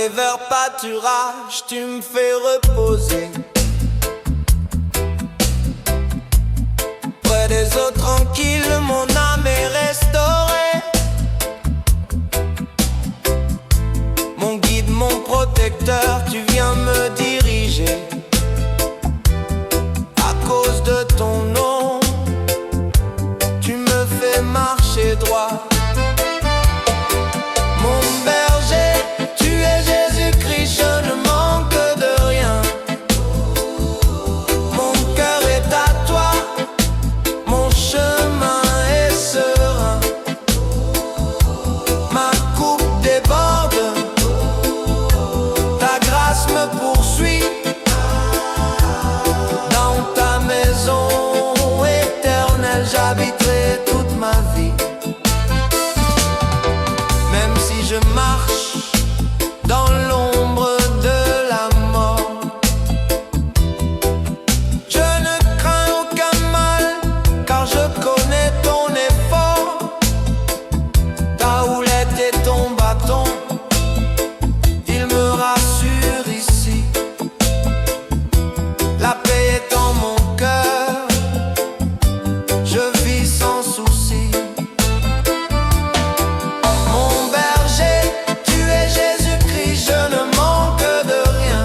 aller vers pâturage, tu me fais reposer près des eaux tranquilles, mon âme est restaurée. Mon guide, mon protecteur, tu viens me diriger. À cause de ton nom, tu me fais marcher droit. Mon berger, tu es Jésus-Christ, je ne manque de rien. Mon cœur est à toi, mon chemin est serein. Ma coupe déborde, ta grâce me poursuit. Dans ta maison éternelle, j'habiterai toute ma vie. Même si je marche dans l'ombre de la mort, je ne crains aucun mal, car je connais ton effort. Ta houlette et ton bâton, ils me rassurent ici. La paix est en mon cœur, je vis sans souci. Mon berger, tu es Jésus-Christ, je ne manque de rien.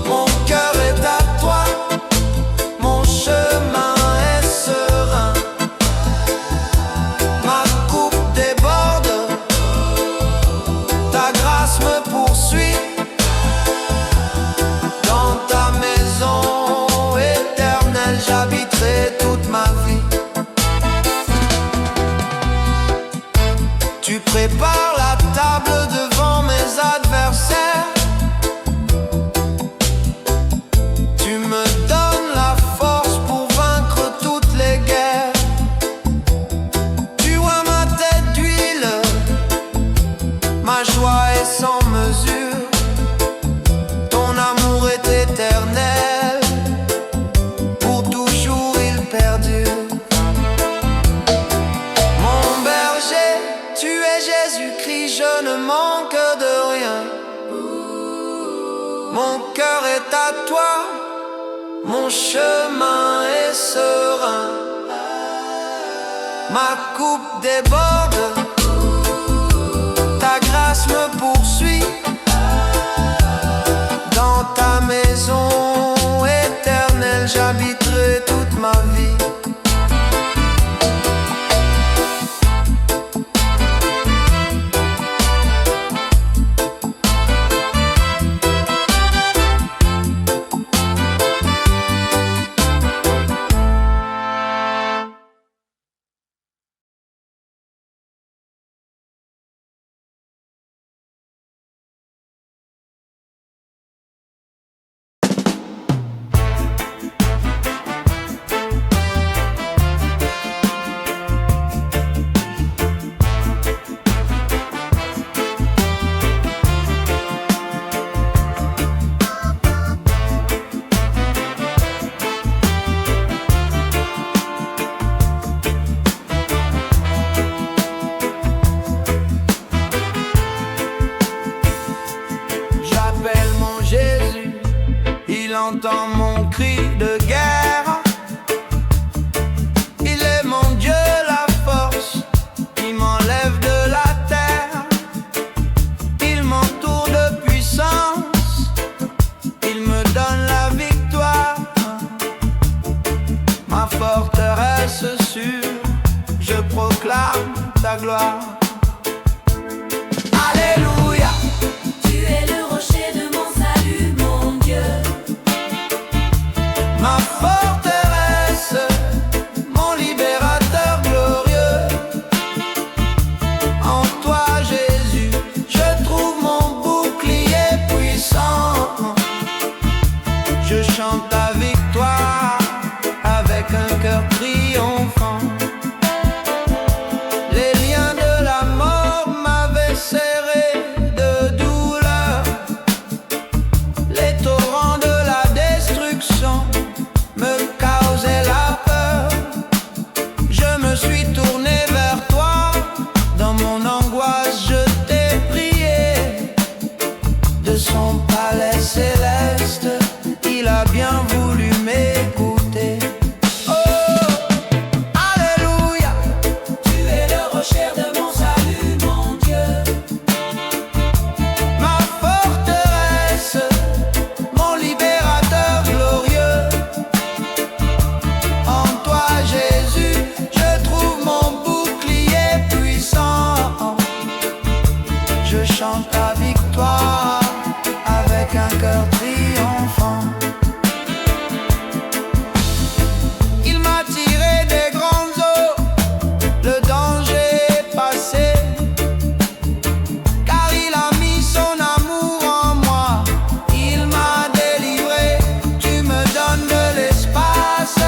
Mon cœur est à toi, mon chemin est serein. Ma coupe déborde, ta grâce me poursuit. Dans ta maison éternelle, j'habiterai toute ma vie. Tu prépares la table devant mes adversaires. Tu me donnes la force pour vaincre toutes les guerres. Tu oins ma tête d'huile, ma joie est sans mesure. Ton amour est éternel, pour toujours il perdure. Mon berger, tu es Jésus-Christ, je ne manque de rien. Mon cœur est à toi, mon chemin est serein. Ma coupe déborde, ta grâce me poursuit. Dans ta maison éternelle, j'habiterai toute ma vie. J'appelle mon Jésus, il entend mon cri de guerre. Il est mon Dieu, la force, il m'enlève de la terre. Il m'entoure de puissance, il me donne la victoire. Ma forteresse sûre, je proclame ta gloire. Alléluia. Tu es le rocher de mon salut, mon Dieu. Ma forteresse, mon libérateur glorieux. En toi Jésus, je trouve mon bouclier puissant. Je chante ta victoire avec un cœur triomphant. Les liens de la mort m'avaient serré de douleur. Les torrents de la destruction me caressent. Je chante ta victoire avec un cœur triomphant. Il m'a tiré des grandes eaux, le danger est passé, car il a mis son amour en moi. Il m'a délivré, tu me donnes de l'espace,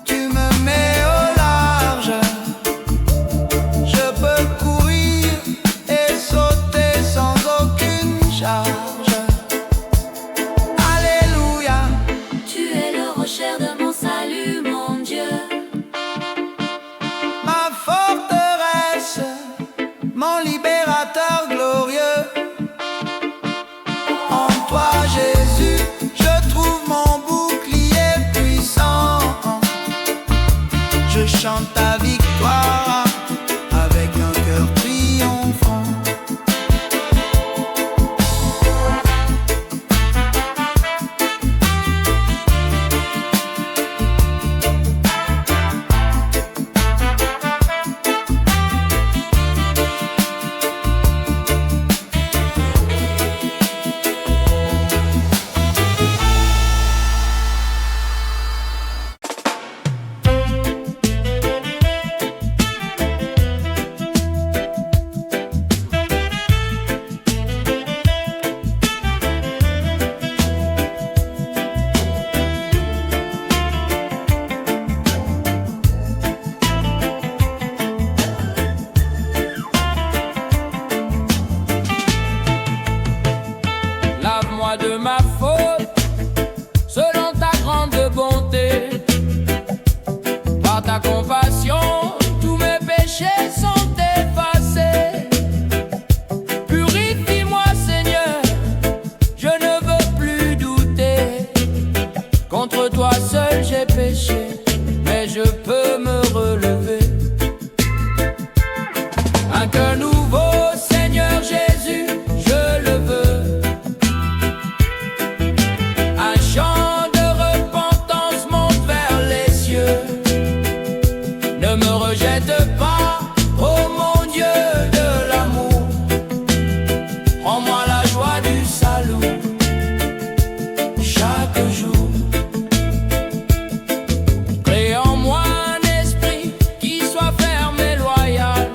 tu me mets au large. Je peux courir et sauter sans aucune charge. Alléluia. Tu es le rocher de mon salut, mon Dieu. Ma forteresse, mon libérateur glorieux. En toi, Jésus, je trouve mon bouclier puissant. Je chante ta victoire avec un cœur triomphant. Lave-moi de ma faute, selon ta grande bonté. Par ta compassion, tous mes péchés sont effacés. Purifie-moi, Seigneur, je ne veux plus douter. Contre toi seul j'ai péché, mais je peux me relever. Un cœur nouveau, Seigneur Jésus, je le veux. Un chant de repentance monte vers les cieux. Ne me rejette pas, oh mon Dieu de l'amour. Rends-moi la joie du salut chaque jour. Crée en moi un esprit qui soit ferme et loyal.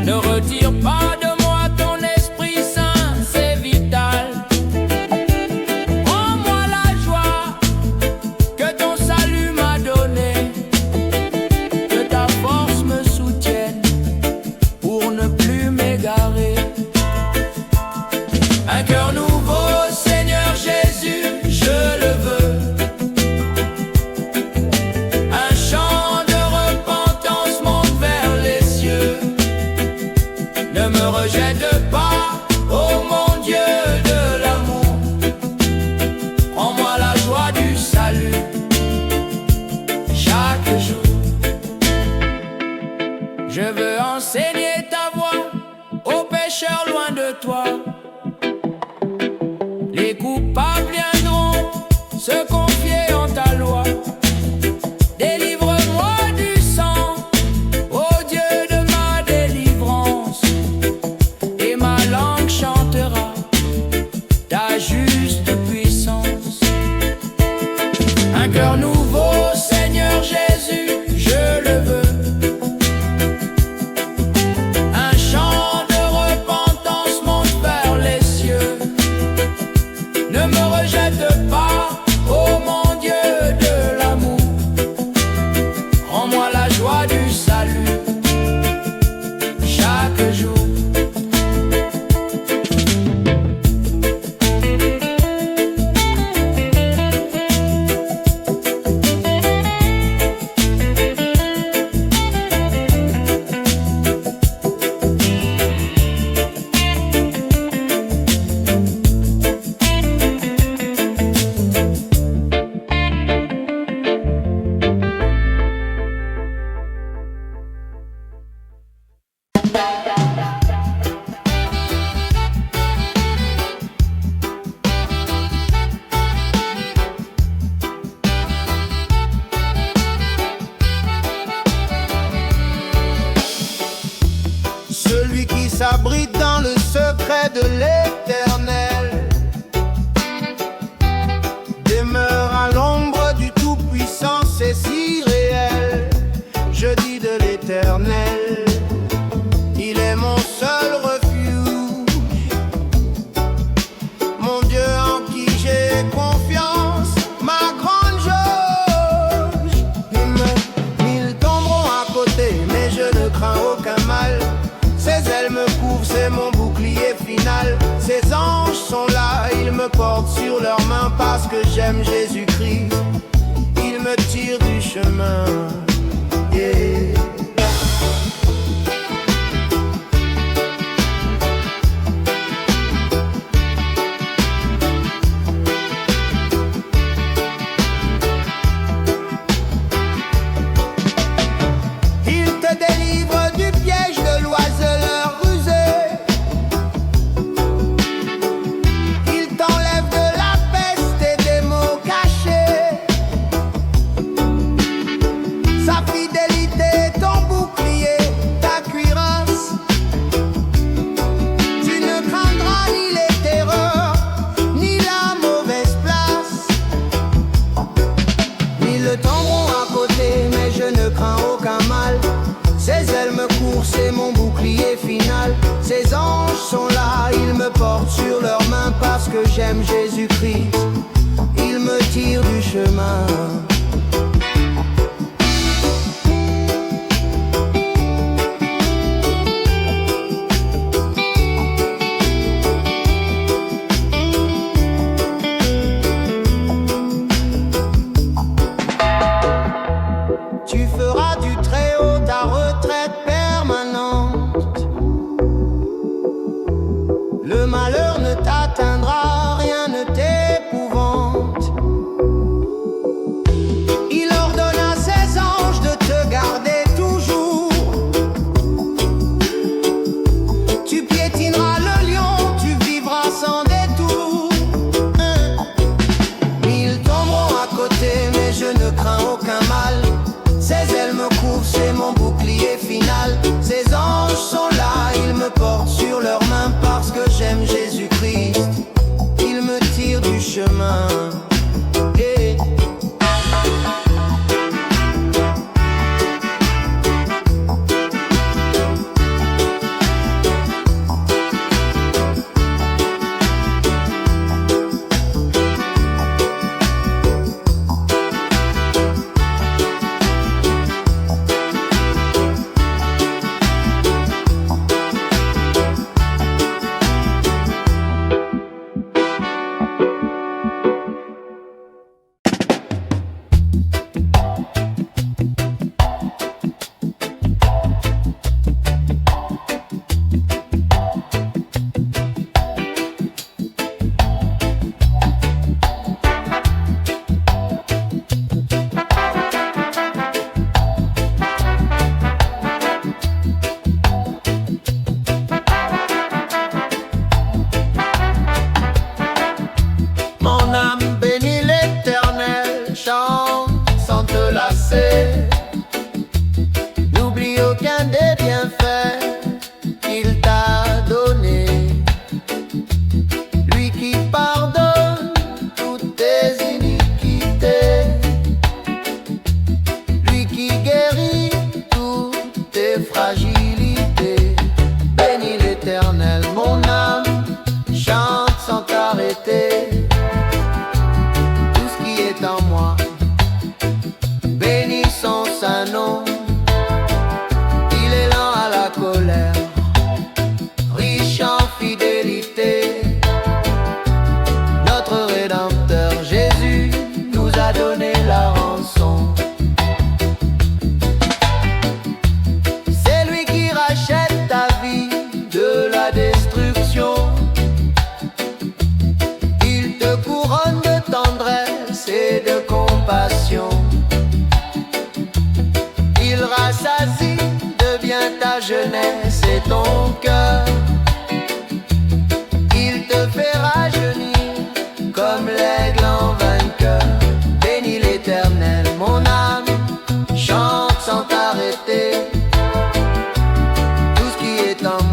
Ne retire pas de moi ton Esprit Saint, c'est vital. Rends-moi la joie que ton salut m'a donnée. Que ta force me soutienne pour ne plus m'égarer. Un cœur nouveau, Seigneur Jésus, je le veux. Un chant de repentance monte vers les cieux. Ne me rejette pas, oh mon Dieu de l'amour. Rends-moi la joie du salut chaque jour. Je veux enseigner ta voix aux pécheurs loin de toi. Les coupables viendront se confier en ta loi. Délivre-moi du sang, ô Dieu de ma délivrance. Et ma langue chantera ta juste puissance. Un cœur nouveau, Seigneur Jésus, je le veux. Un chant de repentance monte vers Celui qui s'abrite dans le secret de l'Éternel demeure à l'ombre du Tout-Puissant, c'est si réel. Je dis de l'Éternel, il est mon seul refuge, mon Dieu en qui j'ai confiance, ma grande jauge. Mille tomberont à côté, mais je ne crains aucun mal. Ses ailes me couvrent, c'est mon bouclier final. Ses anges sont là, ils me portent sur leurs mains parce que j'aime Jésus-Christ. Ils me tirent du chemin. Yeah. Il te délivre du piège de l'oiseleur rusé. Il t'enlève de la peste et des maux cachés. Sa fidélité, ton bouclier, ta cuirasse. Tu ne craindras ni les terreurs, ni la mauvaise place. Mille tomberont à côté, mais je ne crains aucun mal. Ses ailes me courent, c'est mon bouclier final. Ses anges sont là, ils me portent sur leurs mains parce que j'aime Jésus-Christ. Ils me tirent du chemin. Tu feras du Très-Haut ta retraite permanente. Le malheur ne t'atteindra, rien ne t'épouvante. Il ordonne à ses anges de te garder toujours. Tu piétineras le lion, tu vivras sans détour. Mille tomberont à côté, mais je ne crains aucun mal. Ses ailes me couvrent, c'est mon bouclier final. Ses anges sont là, ils me portent sur leurs mains parce que j'aime Jésus-Christ. Ils me tirent du chemin. Yeah. Mon âme bénit l'Éternel, chante sans te lasser. N'oublie aucun des bienfaits qu'il t'a donnés. Lui qui pardonne toutes tes iniquités, lui qui guérit toutes tes fragilités. Bénis l'Éternel, mon âme, chante sans t'arrêter. En moi, bénis son saint nom. Il est lent à la colère, riche en fidélité. Notre Rédempteur Jésus nous a donné la rançon. C'est lui qui rachète ta vie de la destruction. Il te couronne de tendresse et de compassion. Il rassasie de bien ta jeunesse et ton cœur. Il te fait rajeunir comme l'aigle en vainqueur. Bénis l'Éternel, mon âme, chante sans t'arrêter. Tout ce qui est en moi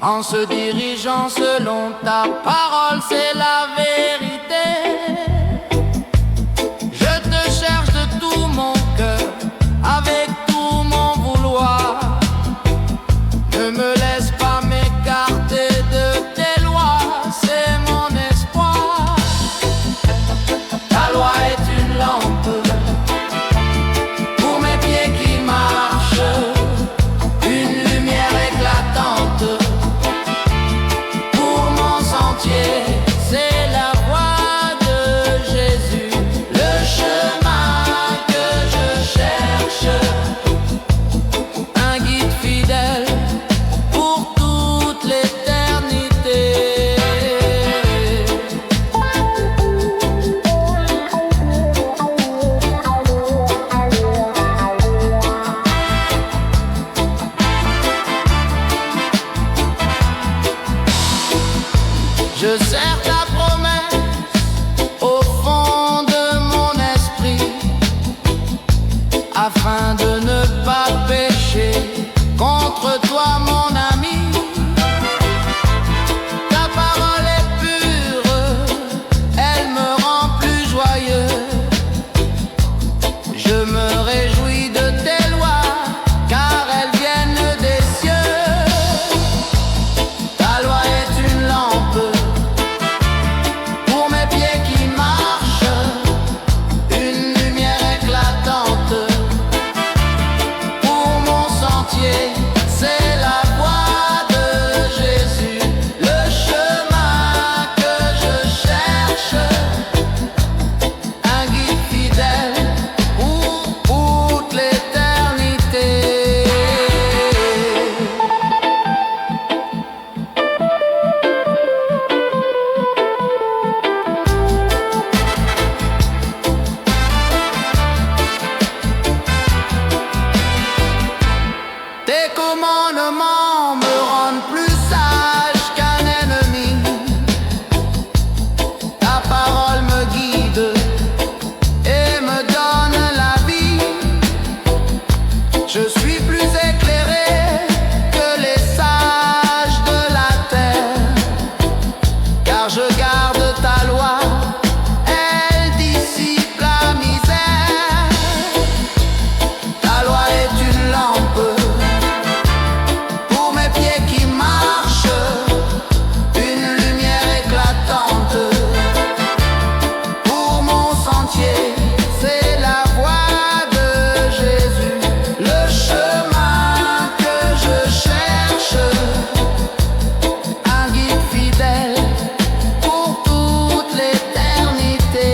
en se dirigeant selon ta parole, c'est la vérité. Je te cherche de tout mon cœur, avec tout mon vouloir. Ne me laisse pas m'écarter de tes lois, c'est mon espoir. Ta loi est une lampe pour mes pieds qui marchent, une lumière éclatante pour mon sentier. C'est la voix de Jésus, le chemin que je cherche, un guide fidèle pour toute l'éternité. Je serre ta promesse au fond de mon esprit, afin de ne pas pécher contre toi, mon ami. Ta parole est pure, elle me rend plus joyeux. Je me réjouis de tes lois, car elles viennent des cieux. Ta loi est une lampe pour mes pieds qui marchent, une lumière éclatante pour mon sentier. C'est la voix de Jésus, le chemin que je cherche, un guide fidèle pour toute l'éternité. Tes commandements me rendent plus sage qu'un ennemi. Ta parole me guide et me donne la vie. Je suis plus éclairé que les sages de la terre, car je garde ta loi, elle dissipe la misère. Ta loi est une lampe pour mes pieds qui marchent, une lumière éclatante pour mon sentier. C'est la voix de Jésus, le chemin que je cherche, un guide fidèle pour toute l'éternité.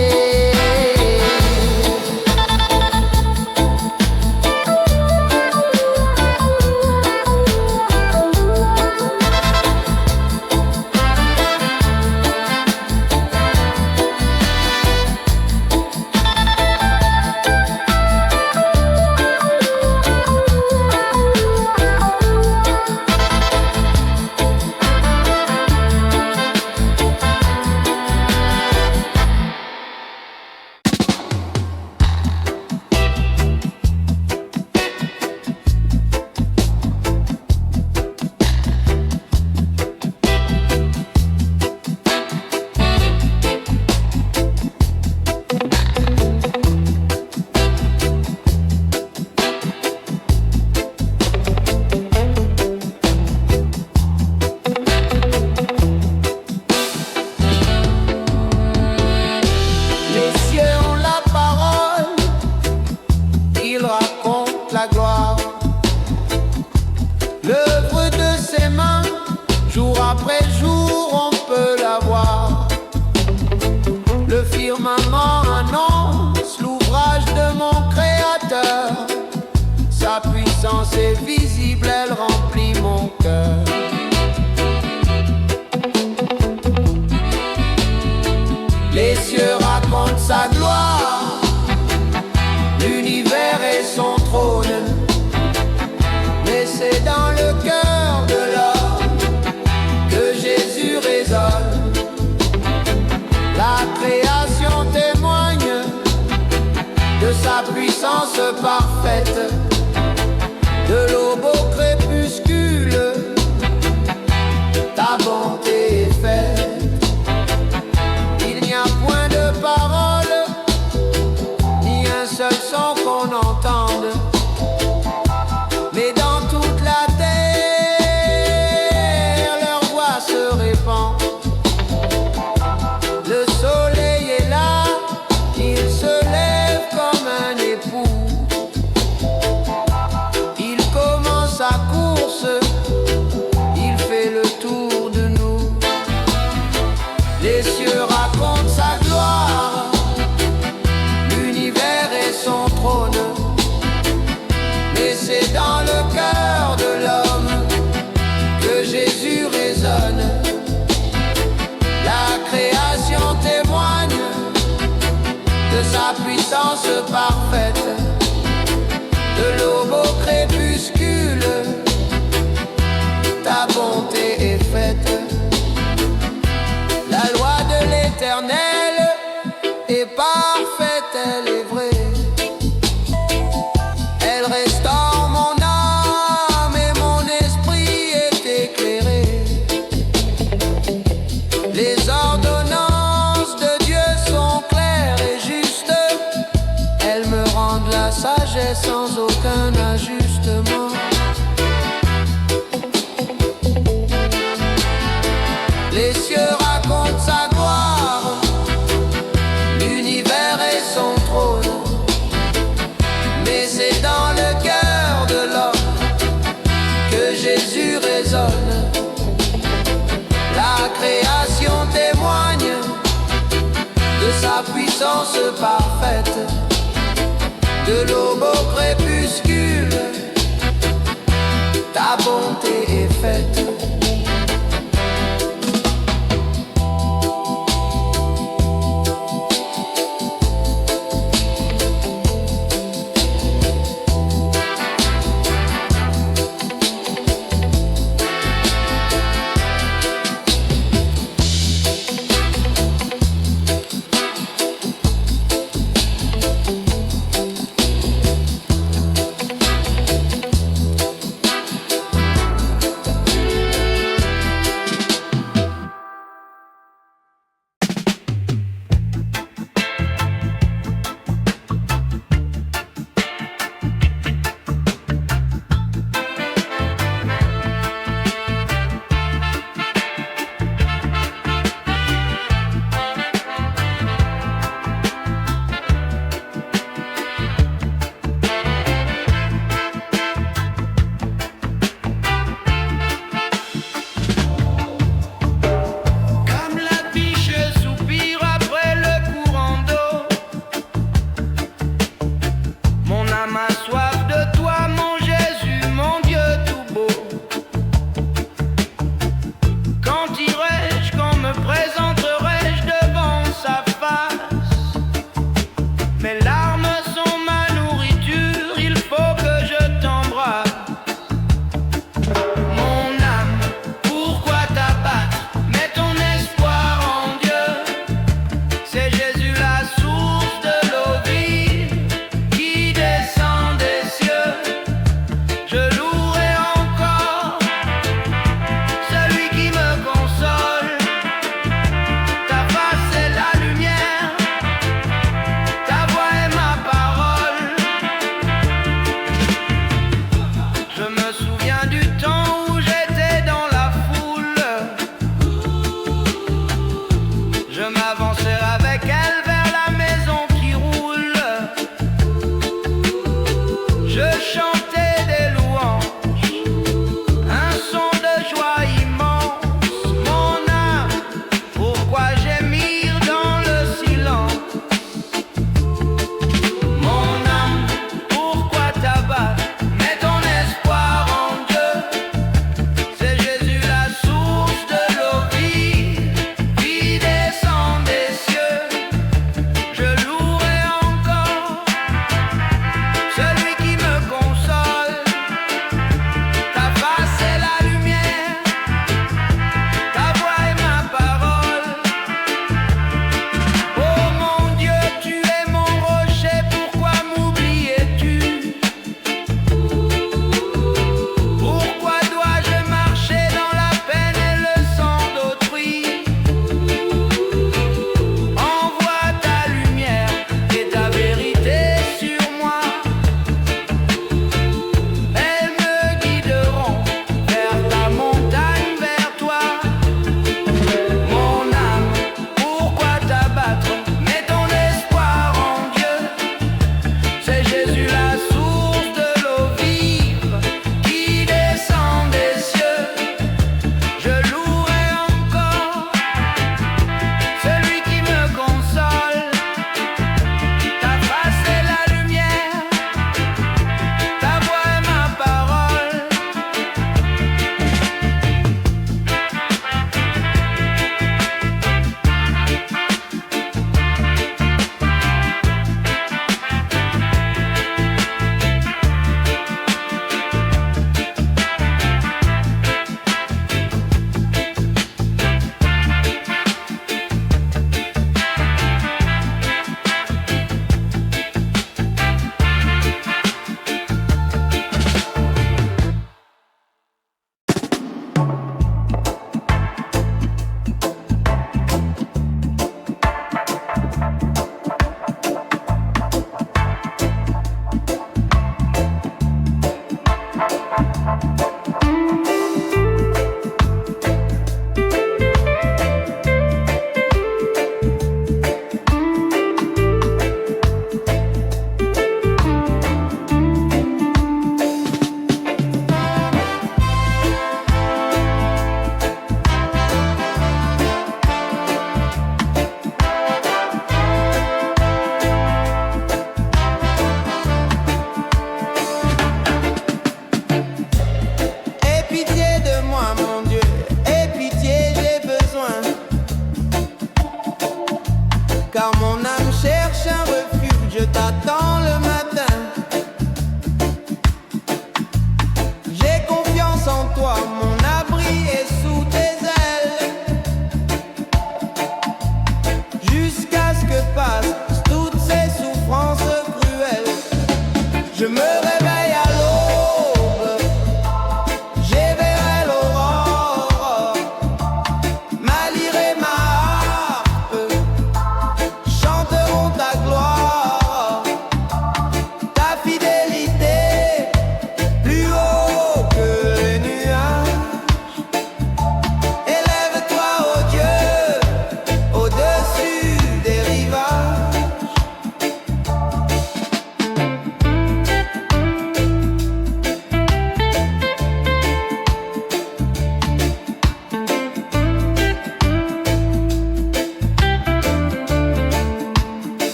Les cieux ont la parole, ils racontent la gloire. L'œuvre de ses mains, jour après jour, on peut la voir. Le firmament annonce l'ouvrage de mon Créateur. Sa puissance est visible, elle remplit mon cœur. Les cieux racontent sa gloire, l'univers et son trône. Mais c'est dans le cœur de l'homme que Jésus parfaite de l'aube au crépuscule. Ta bonté est faite. La loi de l'Éternel est parfaite, elle est vraie. Elle restaure mon âme et mon esprit est éclairé. Les ordonnances de Dieu sont claires et justes. Elles me rendent la sagesse sans aucun ajustement. Les cieux racontent sa gloire, l'univers et son trône. Mais c'est dans le cœur de l'homme que Jésus résonne. La création témoigne de sa puissance parfaite, de l'aube au crépuscule. Ta bonté est faite.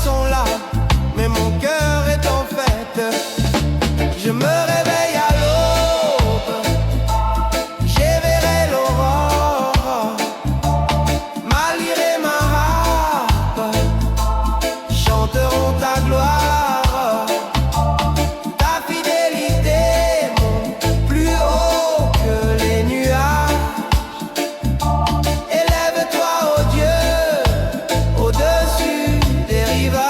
sont là, mais mon cœur est en fête. Je me réveille à l'aube, j'éveillerai l'aurore, ma lyre et ma harpe chanteront ta gloire. Ta fidélité monte plus haut que les nuages. Élève-toi, ô Dieu, au-dessus des rivages.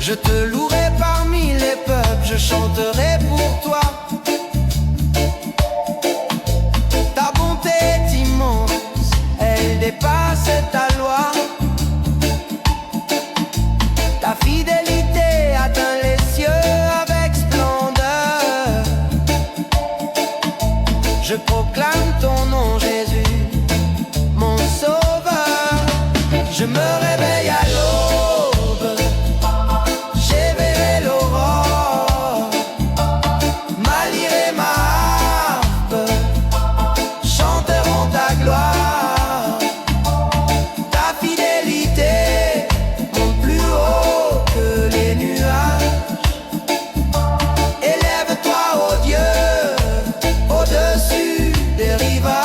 Je te louerai parmi les peuples, je chanterai pour toi. Ta bonté est immense, elle dépasse ta loi. Ta fidélité atteint les cieux avec splendeur. Je proclame ton nom, Jésus, mon sauveur. Je me réveille à l'aube, j'éveillerai l'aurore, ma lyre et ma harpe chanteront ta gloire. Ta fidélité monte plus haut que les nuages. Élève-toi, ô Dieu, au-dessus des rivages.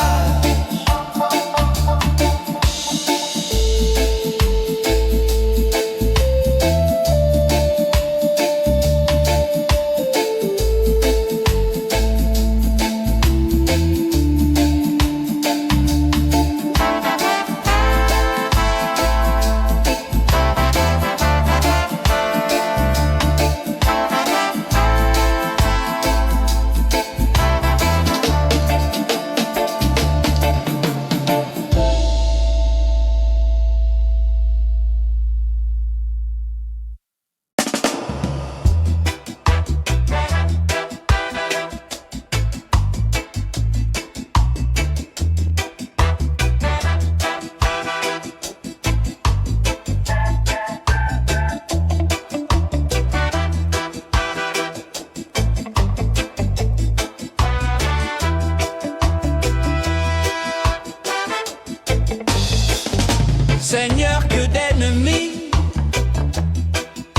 Seigneur, que d'ennemis,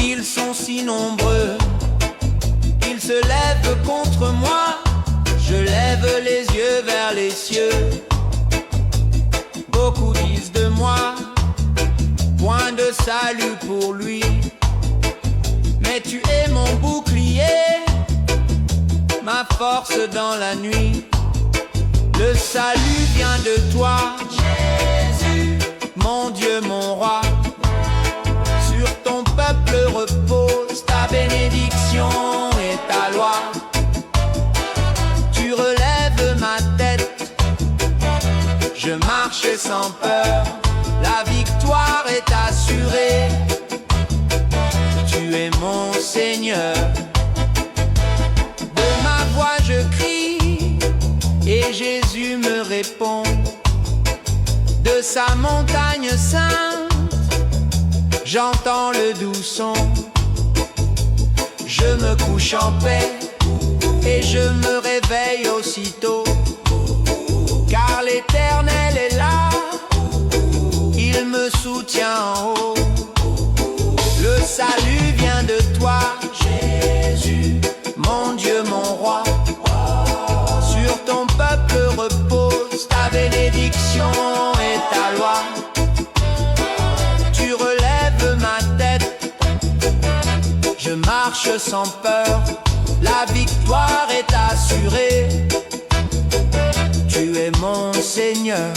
ils sont si nombreux. Ils se lèvent contre moi, je lève les yeux vers les cieux. Beaucoup disent de moi, point de salut pour lui. Mais tu es mon bouclier, ma force dans la nuit. Le salut vient de toi, Jésus, mon Dieu, mon roi. Sur ton peuple repose ta bénédiction et ta loi. Tu relèves ma tête, je marche sans peur. La victoire est assurée, tu es mon Seigneur. De ma voix je crie et Jésus me répond. De sa montagne sainte, j'entends le doux son. Je me couche en paix et je me réveille aussitôt. Car l'Éternel est là, il me soutient en haut. Le salut vient de toi, Jésus, mon Dieu, mon roi. Sur ton peuple repose ta bénédiction et ta loi. Tu relèves ma tête, je marche sans peur. La victoire est assurée, tu es mon Seigneur.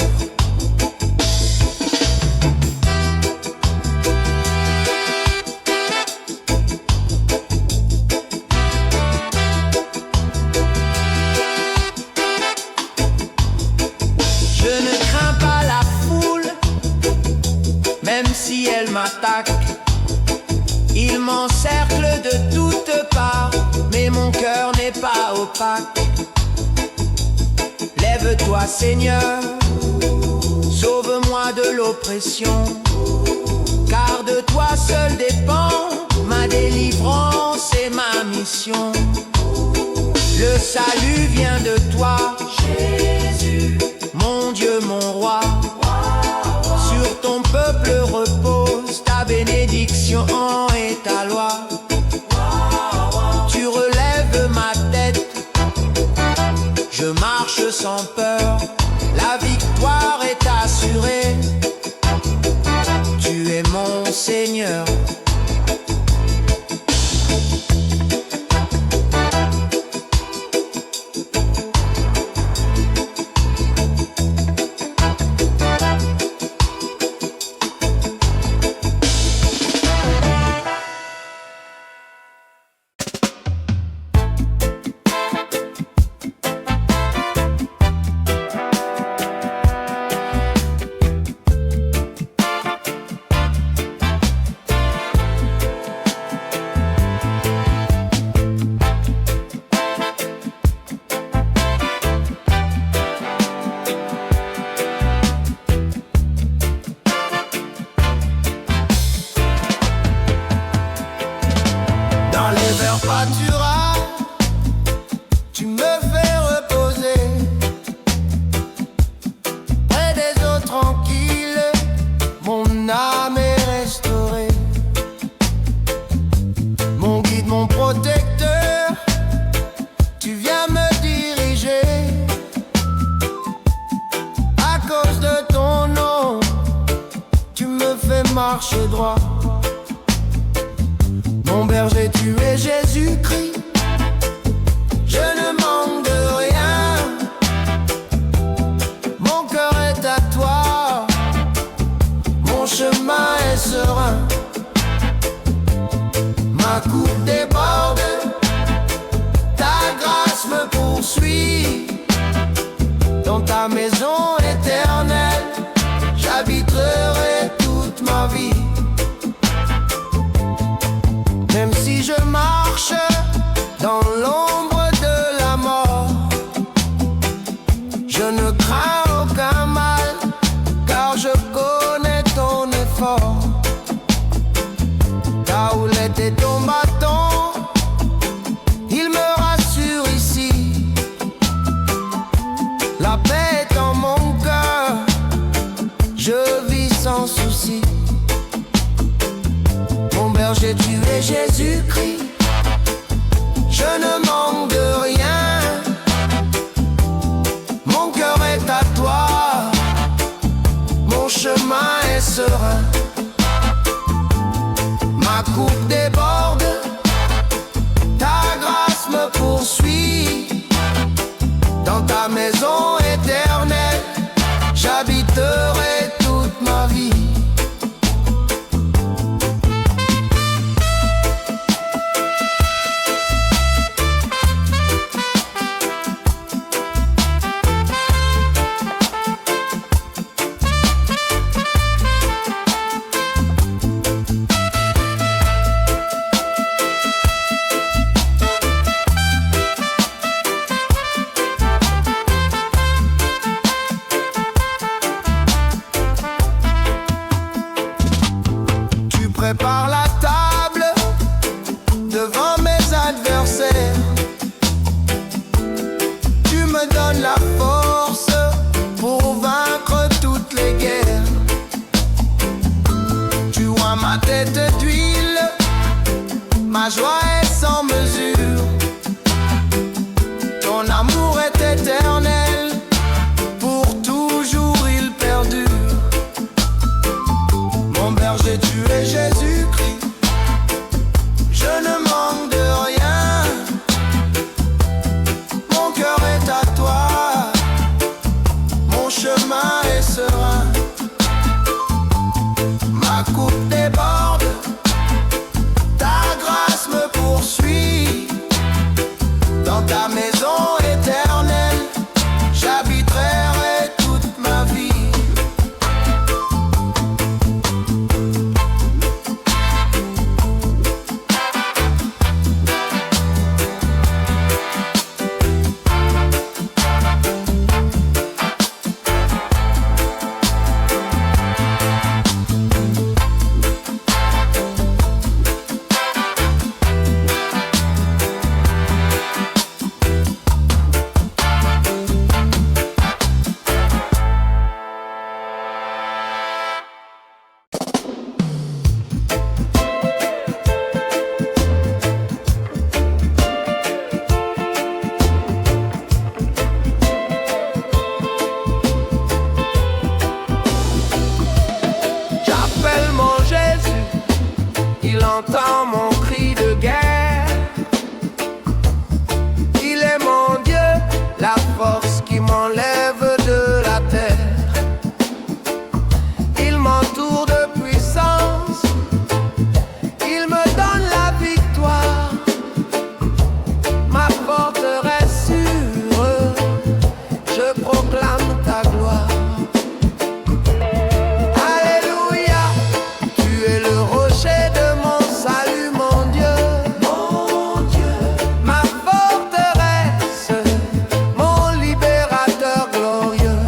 Si elle ciel m'attaque. Il m'encercle de toutes parts, mais mon cœur n'est pas opaque. Lève-toi Seigneur, sauve-moi de l'oppression, car de toi seul dépend ma délivrance et ma mission. Le salut vient de toi, Jésus, mon Dieu, mon roi. Sur ton peuple repose ta bénédiction et ta loi. Tu relèves ma tête, je marche sans peur, la victoire est assurée. Tu es mon Seigneur. Pâturage, tu me fais reposer près des eaux tranquilles, mon âme est restaurée. Mon guide, mon protecteur, tu viens me diriger. À cause de ton nom, tu me fais marcher droit. Mon berger, tu es Jésus-Christ, je ne manque de rien. Mon cœur est à toi, mon chemin est serein. Ma coupe déborde, ta grâce me poursuit. Dans ta maison éternelle, j'habiterai toute ma vie. Même si je marche dans l'ombre de la mort, je ne crains aucun mal, car je connais ton effort. Ta houlette et ton bâton, ils me rassurent ici. La paix est en mon cœur, je vis sans souci. Mon berger, tu es Jésus-Christ, je ne manque de rien. Mon cœur est à toi, mon chemin est serein. Ma coupe déborde, ta grâce me poursuit. Dans ta maison éternelle, j'habiterai toute ma vie. Prépare la table devant mes adversaires. Tu me donnes la force pour vaincre toutes les guerres. Tu oins ma tête d'huile, ma joie est sans mesure. Ton amour est éternel, pour toujours il perdure. Mon berger, tu es Jésus-Christ, je ne manque de rien. Mon cœur est à toi, mon chemin est serein. Ma coupe déborde, ta grâce me poursuit. entend mon cri de guerre. Il est mon Dieu, la force qui m'enlève de la terre. Il m'entoure de puissance, il me donne la victoire. Ma forteresse sûre, je proclame ta gloire. Alléluia, tu es le rocher de mon salut, mon Dieu. Mon Dieu, ma forteresse, mon libérateur glorieux.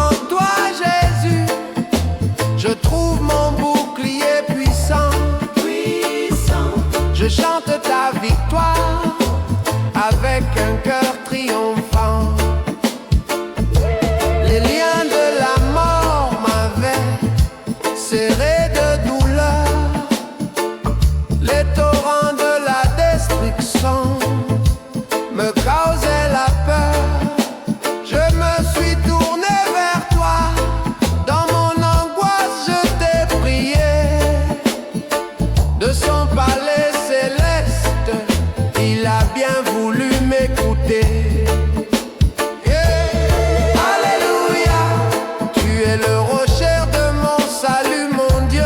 En toi, Jésus, je trouve mon bouclier puissant. Je chante ta victoire avec un cœur triomphant. Les liens de la mort m'avaient serré de douleur. Les torrents de la destruction me causaient la peur. Je me suis tourné vers toi. Dans mon angoisse, je t'ai prié. De son palais céleste, il a bien voulu m'écouter. Yeah. Alléluia, tu es le rocher de mon salut, mon Dieu.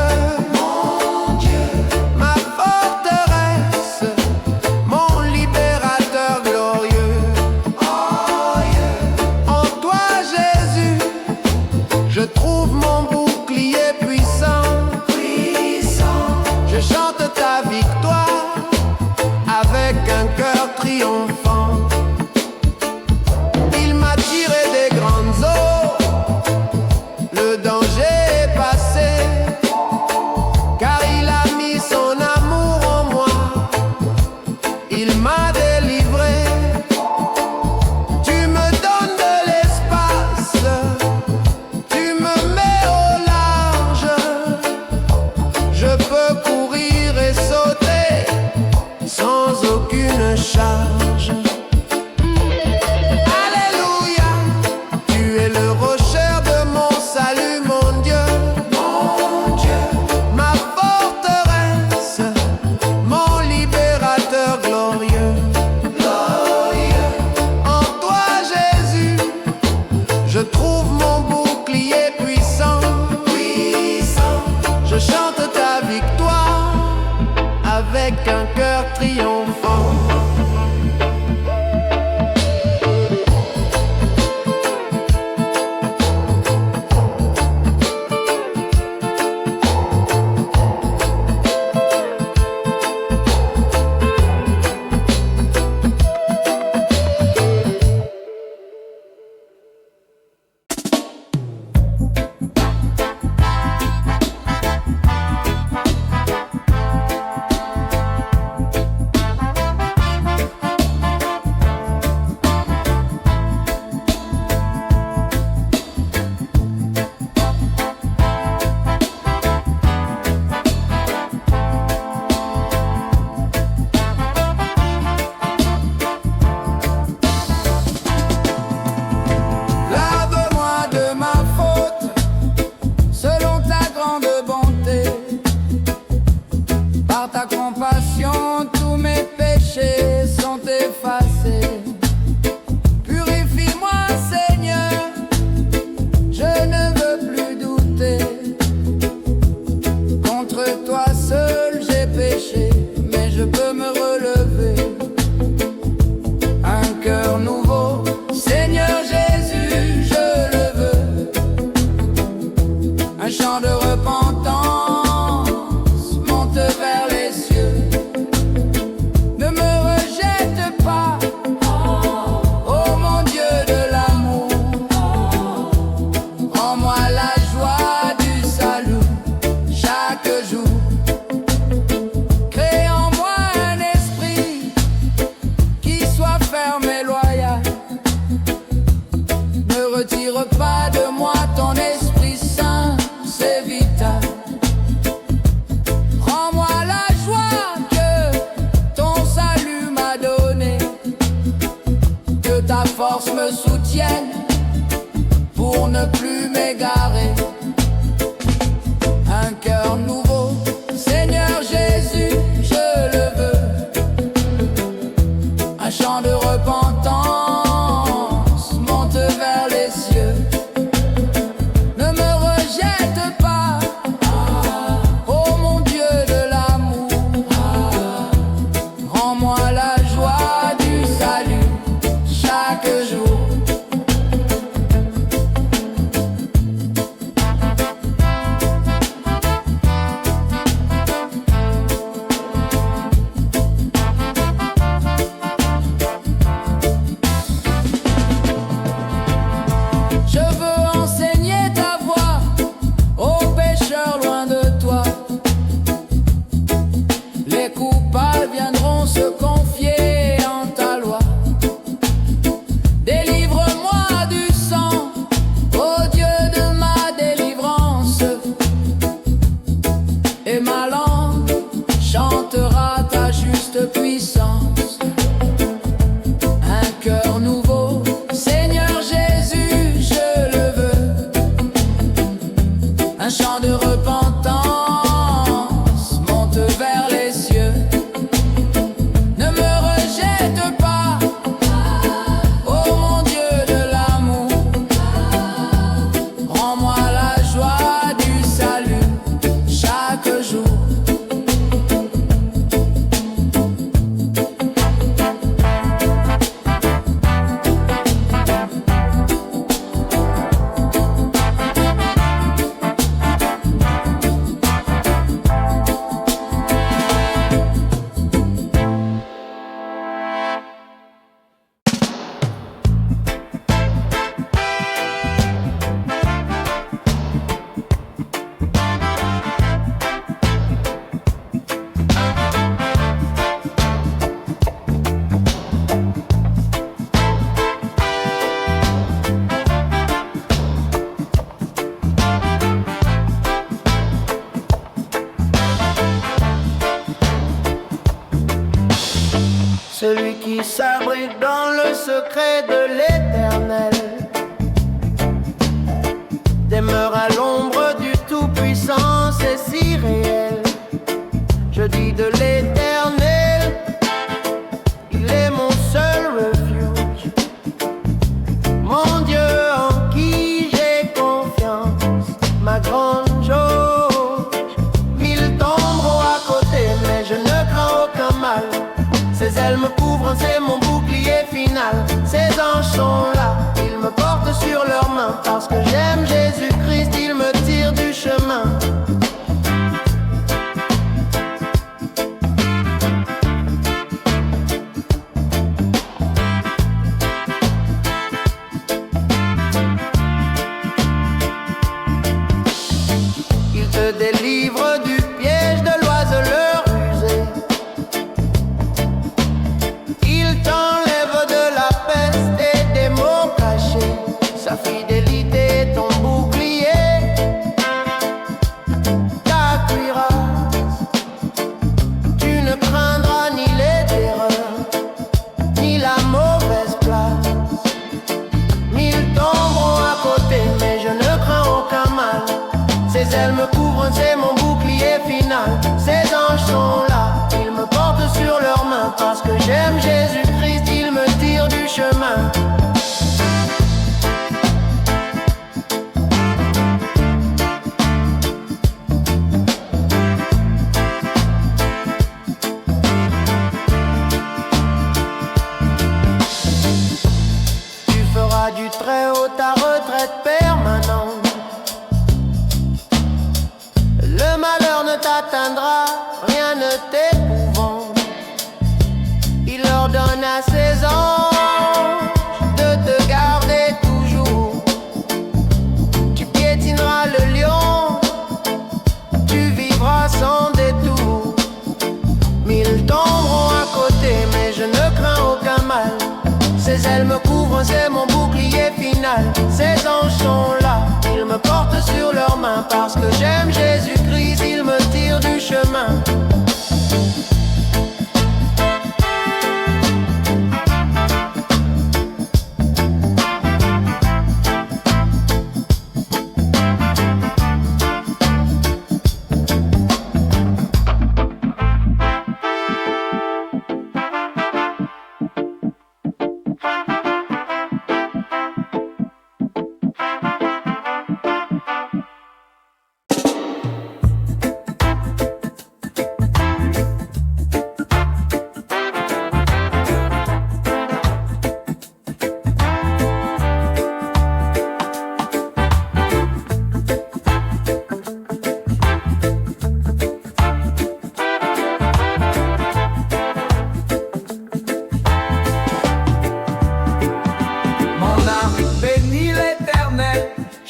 repentance monte vers les cieux. Ne me rejette pas, ô mon Dieu de l'amour. Rends-moi la joie du salut chaque jour. Celui qui s'abrite dans le secret de l'Éternel demeure à l'ombre du Tout-Puissant, c'est si réel. Je dis de l'Éternel, il est mon seul refuge, mon Dieu en qui j'ai confiance, ma grande jauge. Mille tomberont à côté, mais je ne crains aucun mal. Ses ailes me couvrent, c'est mon bouclier final. Ses anges sont là, ils me portent sur leurs mains. Parce que j'aime Jésus-Christ, ils me tirent du chemin. Il te délivre du piège de l'oiseleur rusé. Il t'enlève de la peste et des maux cachés. Sa fidélité est ton bouclier, ta cuirasse. Tu ne craindras ni les terreurs, ni la mauvaise place. Mille tomberont à côté, mais je ne crains aucun mal. Ses ailes me couvrent, c'est mon bouclier final. Ses anges sont là, ils me portent sur leurs mains. Parce que j'aime Jésus-Christ, ils me tirent du chemin. Tu feras du Très-Haut ta retraite permanente. Le malheur ne t'atteindra, rien ne t'épouvante. Il ordonne à ses anges de te garder toujours. Tu piétineras le lion, tu vivras sans détour. Mille tomberont à côté, mais je ne crains aucun mal. Ses ailes me couvrent, c'est mon bouclier final. Ses anges sont là, ils me portent sur leurs mains. Parce que j'aime Jésus-Christ, ils me tirent du chemin.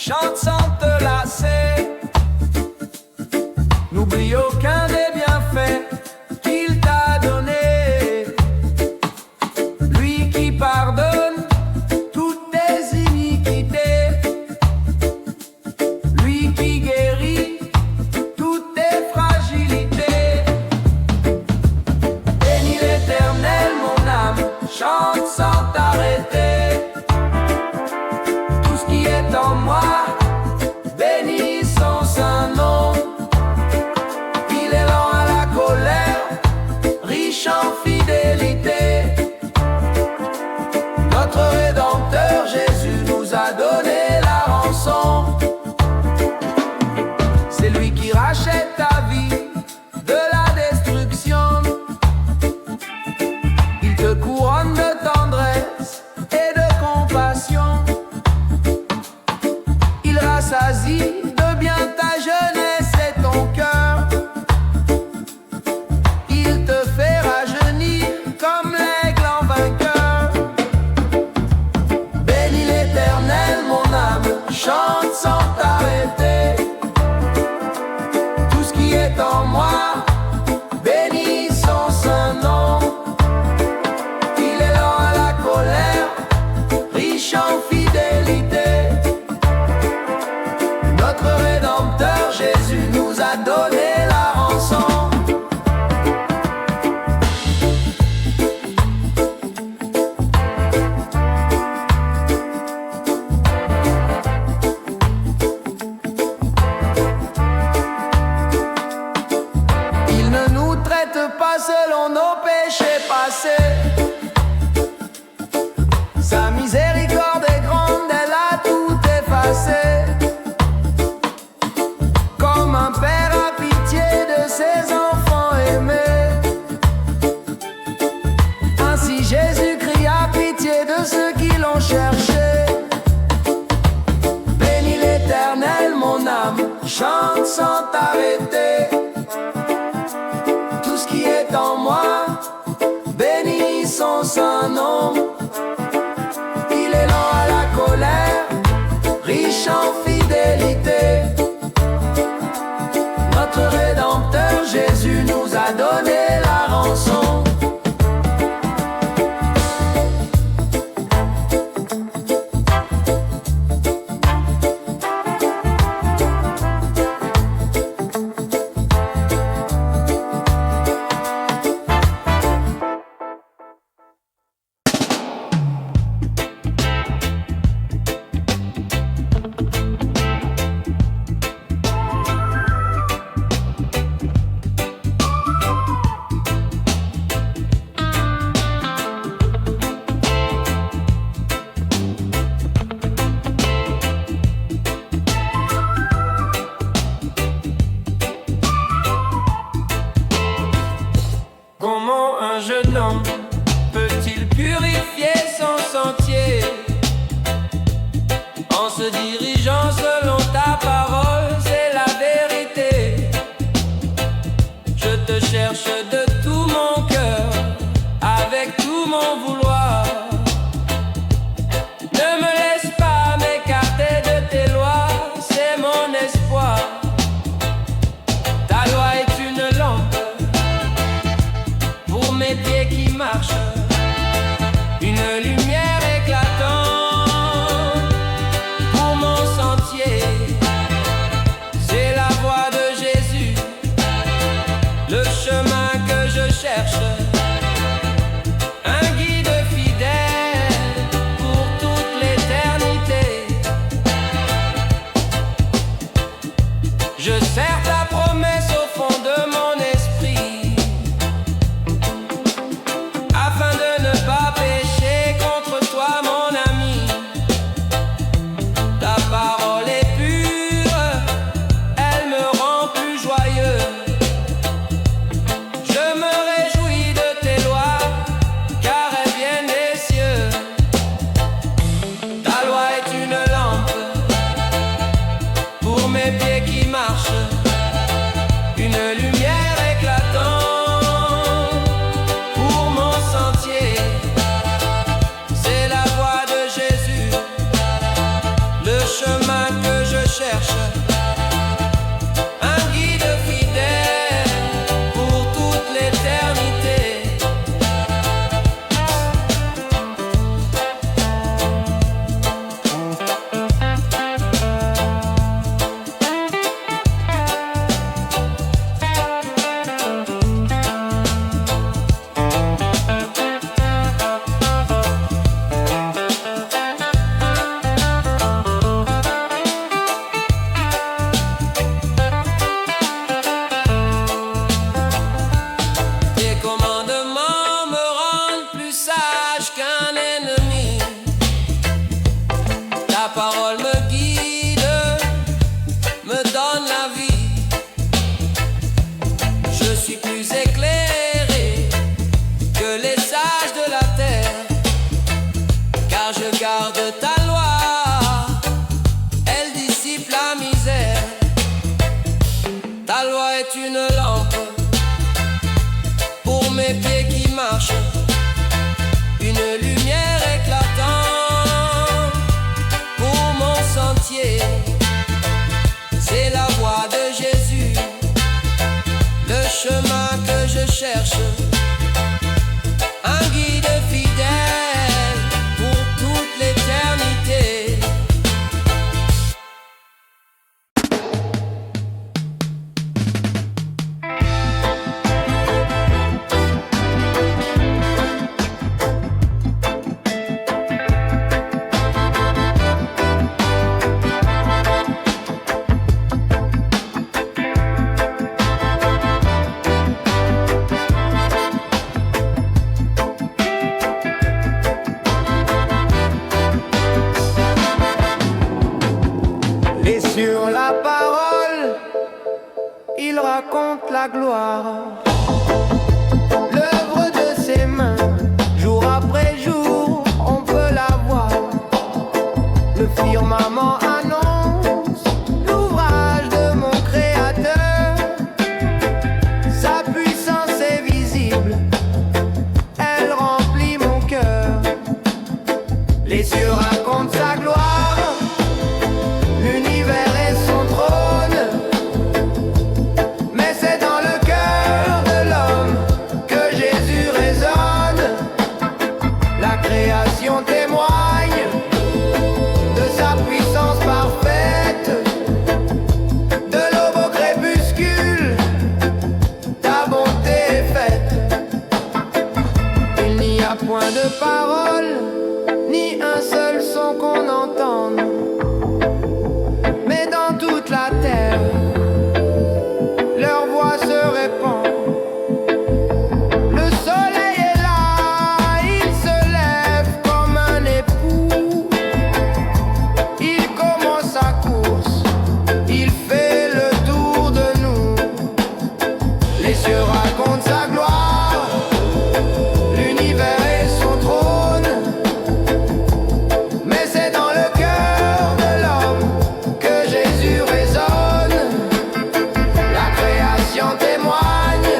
chante sans te lasser. N'oublie aucun des bienfaits qu'il t'a donnés. Lui qui pardonne toutes tes iniquités, lui qui guérit toutes tes fragilités. Bénis l'Éternel, mon âme, chante sans t'arrêter. Tout ce qui est en moi, bénis son saint nom. rachète ta vie de la destruction. Il te couronne de tendresse et de compassion. Il rassasie de bien ta jeunesse et ton cœur. Il te fait rajeunir comme l'aigle en vainqueur. Bénis l'Éternel, mon âme, chante sans t'arrêter. Tout ce qui est en moi, bénis son saint nom. Il est lent à la colère, riche en fidélité. Notre Rédempteur Jésus nous a donné la rançon. Il ne nous traite pas selon nos péchés passés. Sa miséricorde est grande, elle a tout effacé. Comme un père a pitié de ses enfants aimés, ainsi Jésus-Christ a pitié de ceux qui l'ont cherché. Bénis l'Éternel, mon âme, chante sans t'arrêter. Tout ce qui est en moi, bénis son saint nom. Il est lent à la colère, riche en fidélité. Notre Rédempteur Jésus nous a donné la rançon. Comment un jeune homme peut-il purifier son sentier en se dirigeant selon ta parole? C'est la vérité. Je te cherche de tout mon cœur, avec tout mon vouloir. Ne me laisse pas m'écarter de tes lois, c'est mon espoir. Ta loi est une lampe pour mes pieds qui marchent, une lumière éclatante pour mon sentier. C'est la voie de Jésus, le chemin que Je suis plus éclairé que les sages de la terre, car je garde ta loi, elle dissipe la misère. Ta loi est une lampe pour mes pieds qui marchent, une lumière éclatante pour mon sentier. C'est la voie de Jésus, le chemin que je cherche, un guide fidèle pour toute l'éternité. Et sur la parole, il raconte la gloire, l'œuvre de ses mains. Jour après jour, on peut la voir. Le firmament annonce l'ouvrage de mon Créateur. Sa puissance est visible, elle remplit mon cœur. Les cieux racontent sa gloire, l'univers est son trône, mais c'est dans le cœur de l'homme que Jésus résonne. La création témoigne de sa puissance parfaite, de l'aube au crépuscule, ta bonté est faite. Il n'y a point de parole, ni un seul son qu'on entende, mais dans toute la terre, leur voix se répand. Le soleil est là, il se lève comme un époux. Il commence sa course, il fait le tour de nous. Les cieux racontent sa gloire, l'univers est son trône, mais c'est dans le cœur de l'homme que Jésus résonne. La création témoigne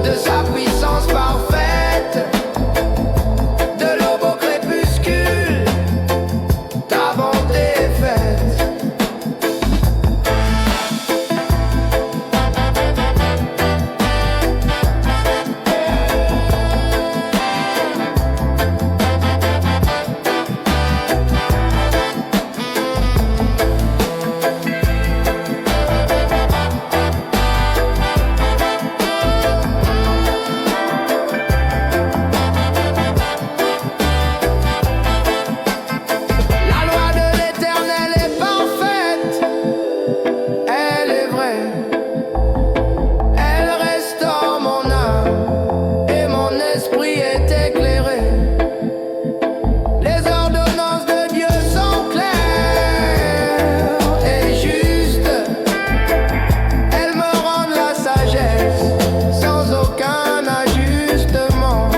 de sa puissance parfaite, de l'aube au crépuscule, ta bonté est faite. La loi de l'Éternel est parfaite, elle est vraie, elle restaure mon âme et mon esprit est éclairé. Les ordonnances de Dieu sont claires et justes, elles me rendent la sagesse sans aucun ajustement.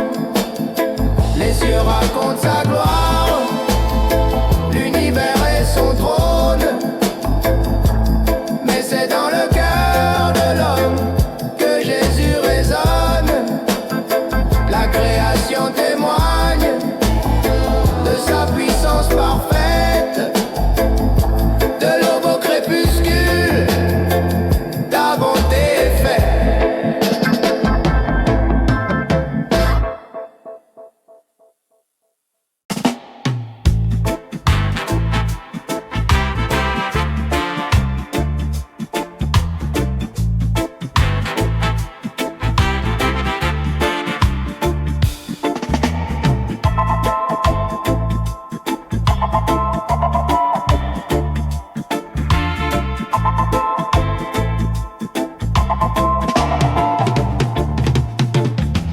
Les cieux racontent sa gloire, l'univers est son trône, mais c'est dans le cœur de l'homme que Jésus résonne. La création témoigne de sa puissance parfaite, de l'aube au crépuscule, ta bonté est faite.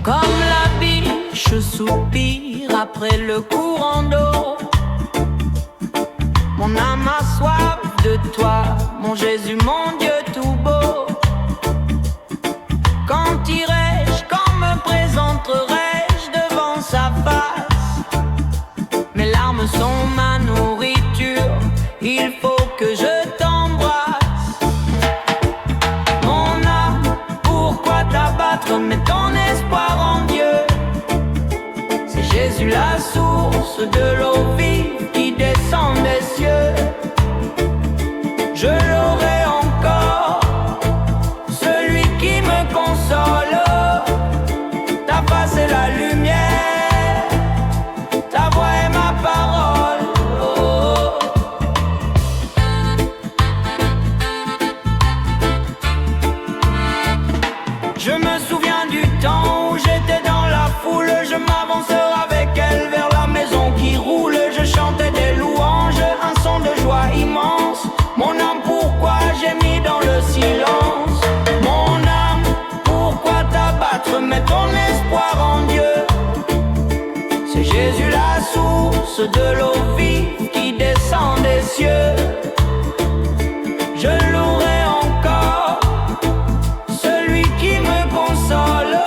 Comme la biche soupire après le courant d'eau, mon âme a soif de toi, mon Jésus, mon Dieu tout beau. Jésus la source de l'eau vive qui descend des cieux. Je l'aurai encore, celui qui me console. Ta face est la lumière, ta voix est ma parole. Oh. Je me souviens du temps où j'étais dans la foule. Je m'avançais avec elle vers la maison qui roule. Je chantais des louanges, un son de joie immense. Mon âme, pourquoi j'ai mis dans le silence? Mon âme, pourquoi t'abattre? Mets ton espoir en Dieu. C'est Jésus la source de l'eau vive qui descend des cieux. Je louerai encore celui qui me console.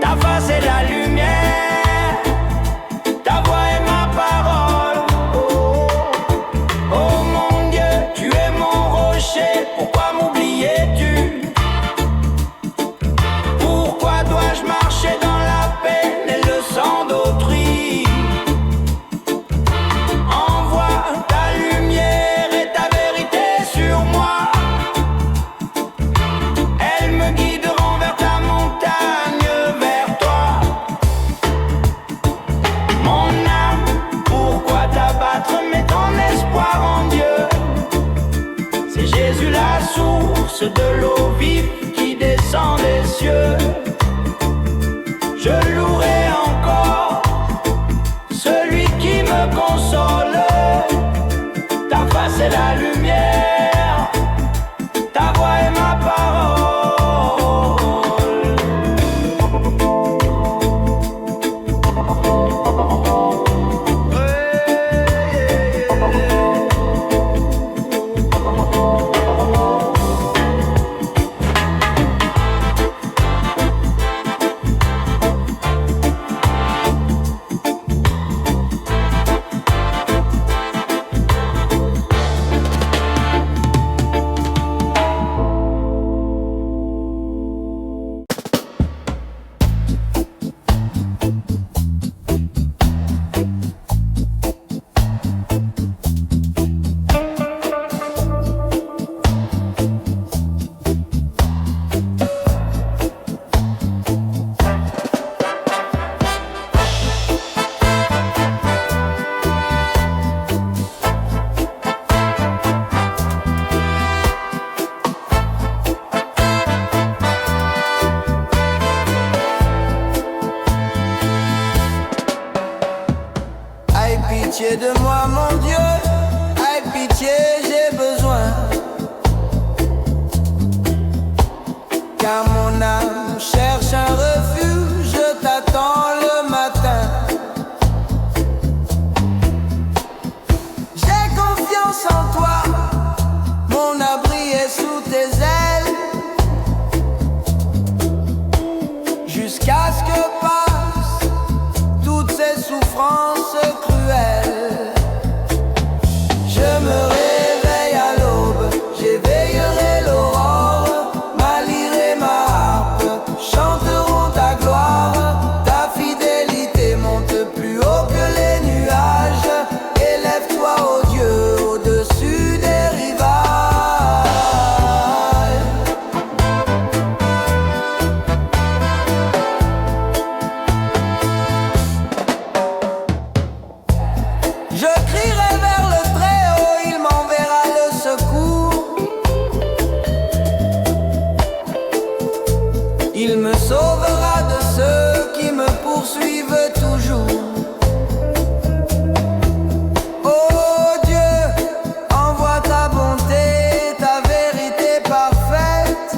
Ta face est la lumière, ta voix est ma parole. Oh, oh mon Dieu, tu es mon rocher, pourquoi m'oubliais-tu? Pourquoi dois-je marcher dans la peine et le sang d'autrui? Envoie ta lumière et ta vérité sur moi. Elles me guideront vers ta montagne, vers toi. Mon âme, pourquoi t'abattre? Mets ton espoir en Dieu. C'est Jésus la source de l'eau vive qui descend des cieux. Je louerai encore celui qui me console. Ta face est la lumière, ta voix est ma parole. Aie pitié de moi, mon Dieu, aie pitié, j'ai besoin. Car mon âme cherche un refuge, je t'attends le matin. J'ai confiance en toi, mon abri est sous tes ailes. Jusqu'à ce que passent toutes ces souffrances cruelles. Je me réveille à l'aube, j'éveillerai l'aurore. Ma lyre et ma harpe chanteront ta gloire. Ta fidélité monte plus haut que les nuages. Élève-toi, ô Dieu, au-dessus des rivages. Je crierai vers le Très-Haut, il m'enverra le secours. Il me sauvera de ceux qui me poursuivent toujours. Oh Dieu, envoie ta bonté, ta vérité parfaite.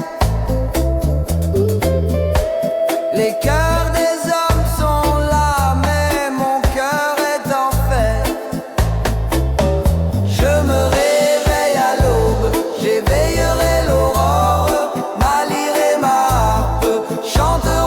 Les cœurs des hommes sont là, mais mon cœur est en fête. Je me réveille à l'aube, j'éveillerai l'aurore. Ma lyre et ma harpe chanteront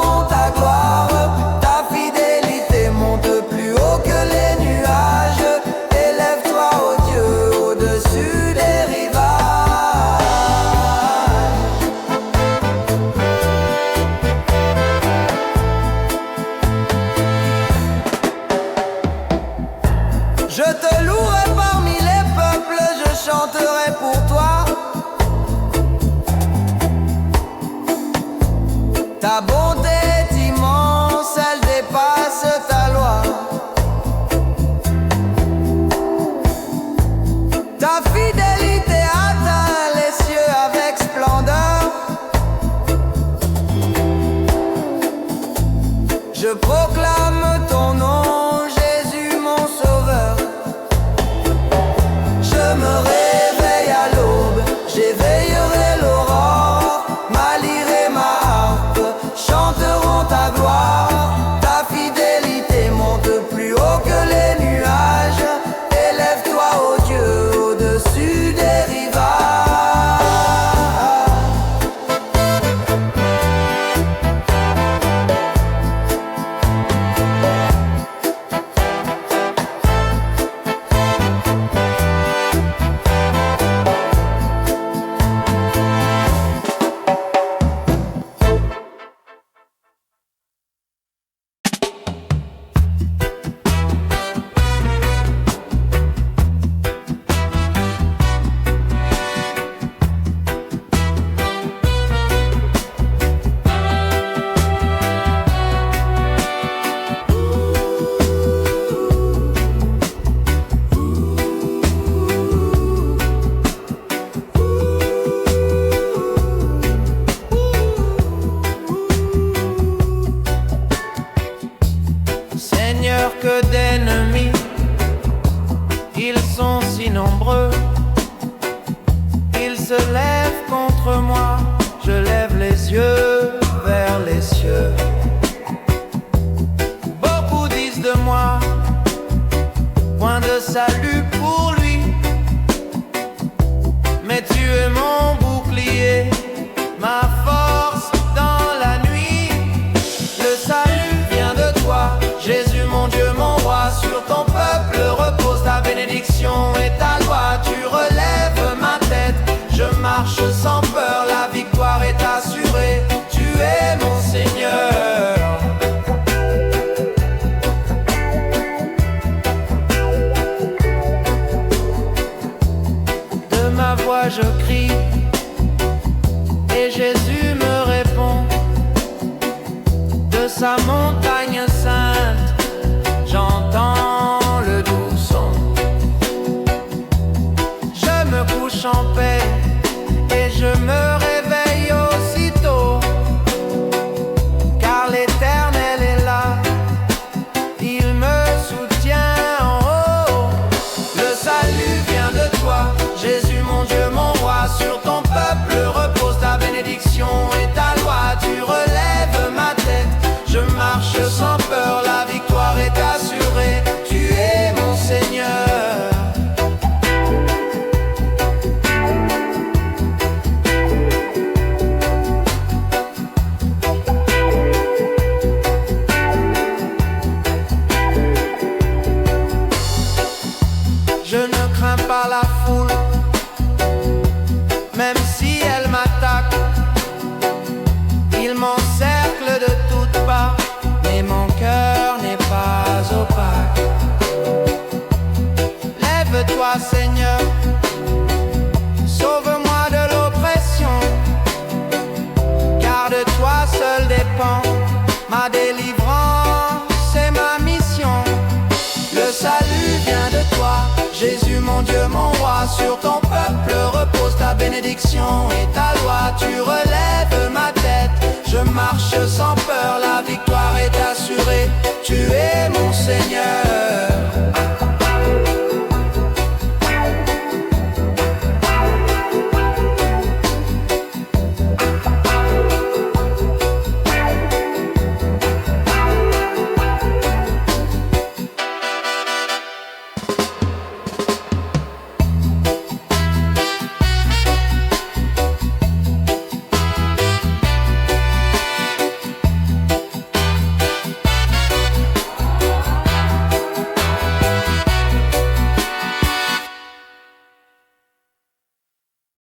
Je proclame ton nom, Jésus mon sauveur. Je me réveille à l'aube, j'éveillerai l'aurore. Ma lyre et ma harpe chanteront ta gloire. Ta fidélité monte plus haut que les nuages. Élève-toi, ô Dieu, au-dessus des rivages. Seigneur, que d'ennemis, ils sont si nombreux. Ils se lèvent contre moi, je lève les yeux vers les cieux. Beaucoup disent de moi, point de salut pour lui. Mais tu es mon bouclier, ma force dans la nuit. Le salut vient de toi, Jésus mon Dieu, mon roi. Sur ton peuple repose ta bénédiction et ta loi. Tu relèves ma tête, je marche sans peur. La victoire est assurée, tu es mon Seigneur. De ma voix je crie et Jésus me répond. De sa montagne sainte, j'entends le doux son. Je me couche en paix et je me réveille aussitôt. Car l'Éternel est là, il me soutient en haut. Le salut vient de toi, Jésus mon Dieu, mon roi. Sur ton peuple repose ta bénédiction et ta loi. Tu relèves ma tête, je marche sans peur, la victoire est assurée, tu es mon Seigneur. Je ne crains pas la foule, même si elle m'attaque. Il m'encercle de toutes parts, mais mon cœur n'est pas opaque. Lève-toi, Seigneur, sauve-moi de l'oppression, car de toi seul dépend ma délivrance et ma mission. Le salut vient de toi, Jésus mon Dieu, mon roi. Sur ton peuple repose ta bénédiction et ta loi.